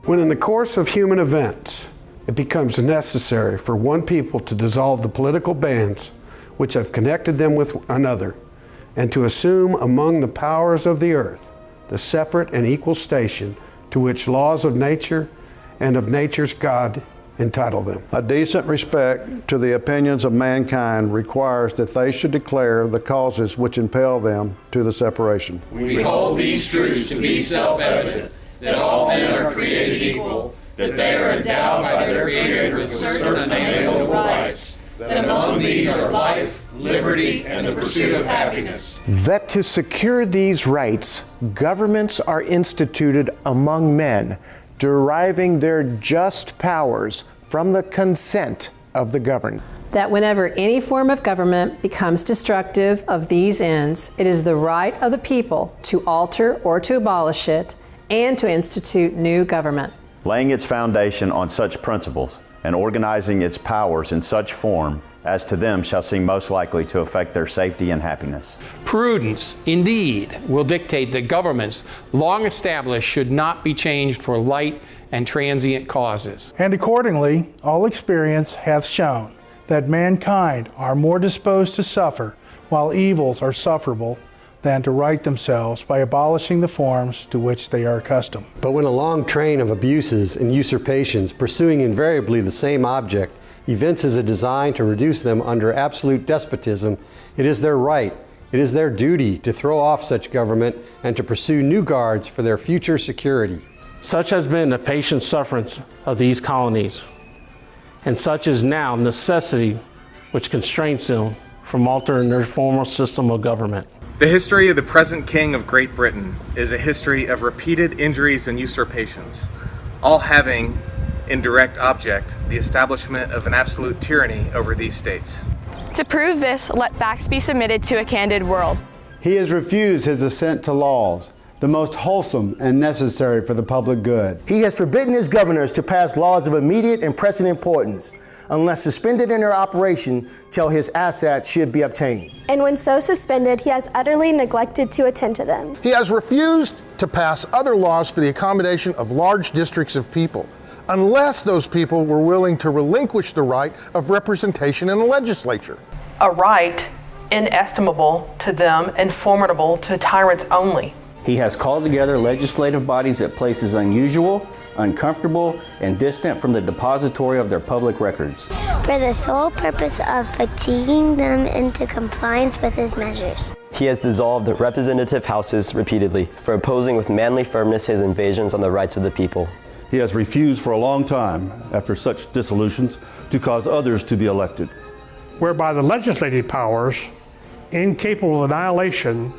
When in the course of human events, it becomes necessary for one people to dissolve the political bands which have connected them with another, and to assume among the powers of the earth the separate and equal station to which laws of nature and of nature's God entitle them. A decent respect to the opinions of mankind requires that they should declare the causes which impel them to the separation. We hold these truths to be self-evident, that all men are created equal, that they are endowed by their Creator with certain unalienable rights, that among these are life, liberty, and the pursuit of happiness. That to secure these rights, governments are instituted among men, deriving their just powers from the consent of the governed. That whenever any form of government becomes destructive of these ends, it is the right of the people to alter or to abolish it, and to institute new government. Laying its foundation on such principles and organizing its powers in such form as to them shall seem most likely to affect their safety and happiness. Prudence, indeed, will dictate that governments long established should not be changed for light and transient causes. And accordingly, all experience hath shown that mankind are more disposed to suffer while evils are sufferable than to right themselves by abolishing the forms to which they are accustomed. But when a long train of abuses and usurpations, pursuing invariably the same object, evinces a design to reduce them under absolute despotism, it is their right, it is their duty to throw off such government and to pursue new guards for their future security. Such has been the patient sufferance of these colonies, and such is now necessity which constrains them from altering their former system of government. The history of the present King of Great Britain is a history of repeated injuries and usurpations, all having in direct object the establishment of an absolute tyranny over these states. To prove this, let facts be submitted to a candid world. He has refused his assent to laws, the most wholesome and necessary for the public good. He has forbidden his governors to pass laws of immediate and pressing importance, unless suspended in their operation till his assat should be obtained. And when so suspended, he has utterly neglected to attend to them. He has refused to pass other laws for the accommodation of large districts of people, unless those people were willing to relinquish the right of representation in the legislature. A right inestimable to them and formidable to tyrants only. He has called together legislative bodies at places unusual, uncomfortable, and distant from the depository of their public records, for the sole purpose of fatiguing them into compliance with his measures. He has dissolved representative houses repeatedly for opposing with manly firmness his invasions on the rights of the people. He has refused for a long time, after such dissolutions, to cause others to be elected. Whereby the legislative powers, incapable of annihilation,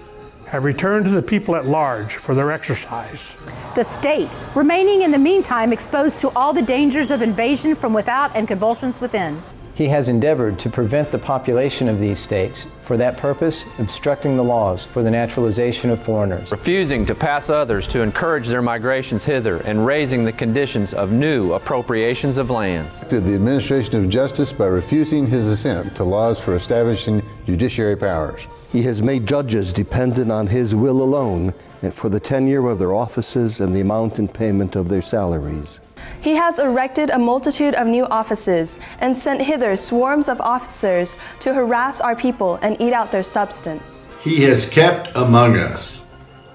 have returned to the people at large for their exercise. The state, remaining in the meantime exposed to all the dangers of invasion from without and convulsions within. He has endeavored to prevent the population of these states, for that purpose obstructing the laws for the naturalization of foreigners, refusing to pass others to encourage their migrations hither, and raising the conditions of new appropriations of lands. The administration of justice by refusing his assent to laws for establishing judiciary powers. He has made judges dependent on his will alone for the tenure of their offices and the amount and payment of their salaries. He has erected a multitude of new offices and sent hither swarms of officers to harass our people and eat out their substance. He has kept among us,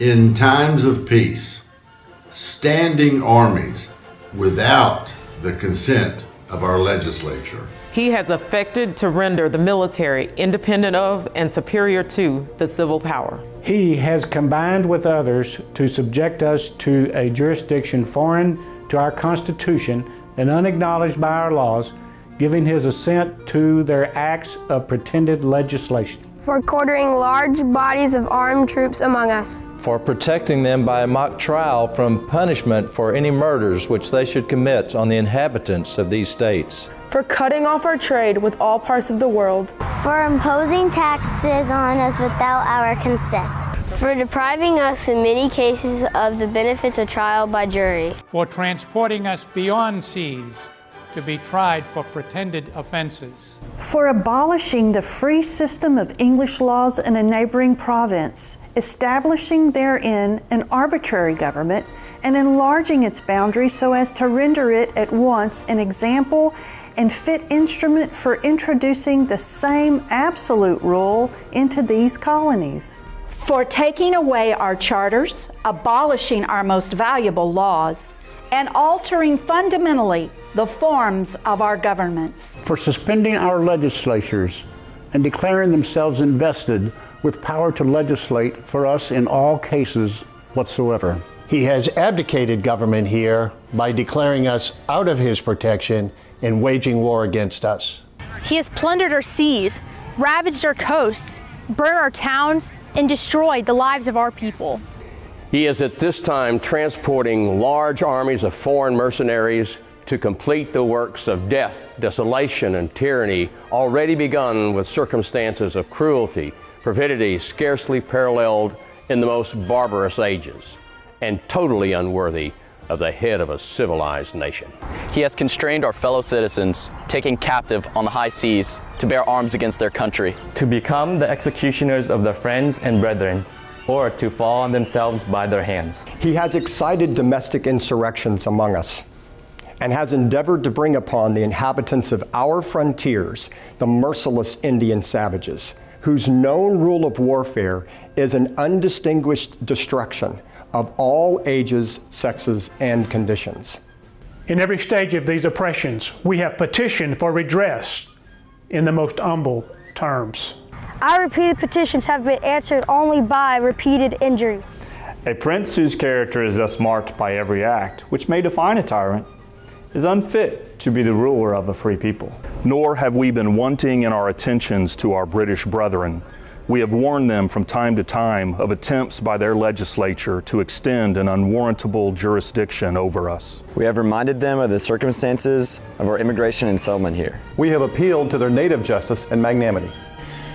in times of peace, standing armies without the consent of our legislature. He has affected to render the military independent of and superior to the civil power. He has combined with others to subject us to a jurisdiction foreign to our Constitution and unacknowledged by our laws, giving his assent to their acts of pretended legislation. For quartering large bodies of armed troops among us. For protecting them by a mock trial from punishment for any murders which they should commit on the inhabitants of these states. For cutting off our trade with all parts of the world. For imposing taxes on us without our consent. For depriving us in many cases of the benefits of trial by jury. For transporting us beyond seas to be tried for pretended offenses. For abolishing the free system of English laws in a neighboring province, establishing therein an arbitrary government, and enlarging its boundaries so as to render it at once an example and fit instrument for introducing the same absolute rule into these colonies. For taking away our charters, abolishing our most valuable laws, and altering fundamentally the forms of our governments. For suspending our legislatures and declaring themselves invested with power to legislate for us in all cases whatsoever. He has abdicated government here by declaring us out of his protection and waging war against us. He has plundered our seas, ravaged our coasts, burned our towns, and destroyed the lives of our people. He is at this time transporting large armies of foreign mercenaries to complete the works of death, desolation, and tyranny already begun with circumstances of cruelty, perfidy scarcely paralleled in the most barbarous ages, and totally unworthy of the head of a civilized nation. He has constrained our fellow citizens, taken captive on the high seas, to bear arms against their country. To become the executioners of their friends and brethren, or to fall on themselves by their hands. He has excited domestic insurrections among us, and has endeavored to bring upon the inhabitants of our frontiers the merciless Indian savages, whose known rule of warfare is an undistinguished destruction of all ages, sexes, and conditions. In every stage of these oppressions, we have petitioned for redress in the most humble terms. Our repeated petitions have been answered only by repeated injury. A prince whose character is thus marked by every act, which may define a tyrant, is unfit to be the ruler of a free people. Nor have we been wanting in our attentions to our British brethren. We have warned them from time to time of attempts by their legislature to extend an unwarrantable jurisdiction over us. We have reminded them of the circumstances of our immigration and settlement here. We have appealed to their native justice and magnanimity.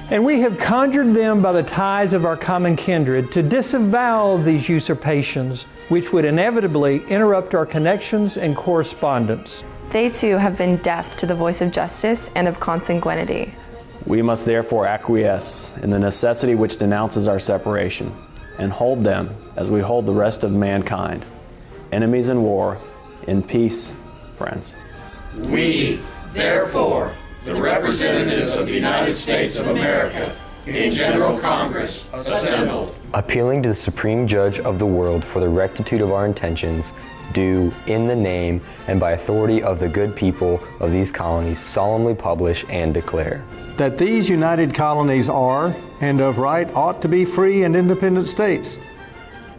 And we have conjured them by the ties of our common kindred to disavow these usurpations, which would inevitably interrupt our connections and correspondence. They too have been deaf to the voice of justice and of consanguinity. We must therefore acquiesce in the necessity which denounces our separation, and hold them as we hold the rest of mankind, enemies in war, in peace, friends. We, therefore, the representatives of the United States of America, in General Congress, assembled, Appealing to the Supreme Judge of the world for the rectitude of our intentions, do, in the name and by authority of the good people of these colonies, solemnly publish and declare that these united colonies are, and of right ought to be free and independent states,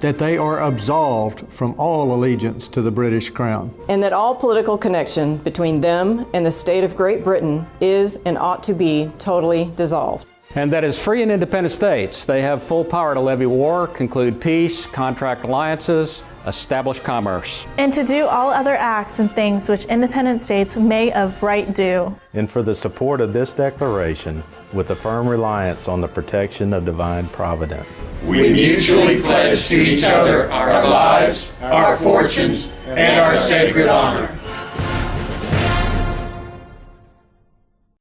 that they are absolved from all allegiance to the British Crown, and that all political connection between them and the state of Great Britain is and ought to be totally dissolved. And that as free and independent states, they have full power to levy war, conclude peace, contract alliances, establish commerce, and to do all other acts and things which independent states may of right do. And for the support of this declaration, with a firm reliance on the protection of divine providence, we mutually pledge to each other our lives, our fortunes, and our sacred honor.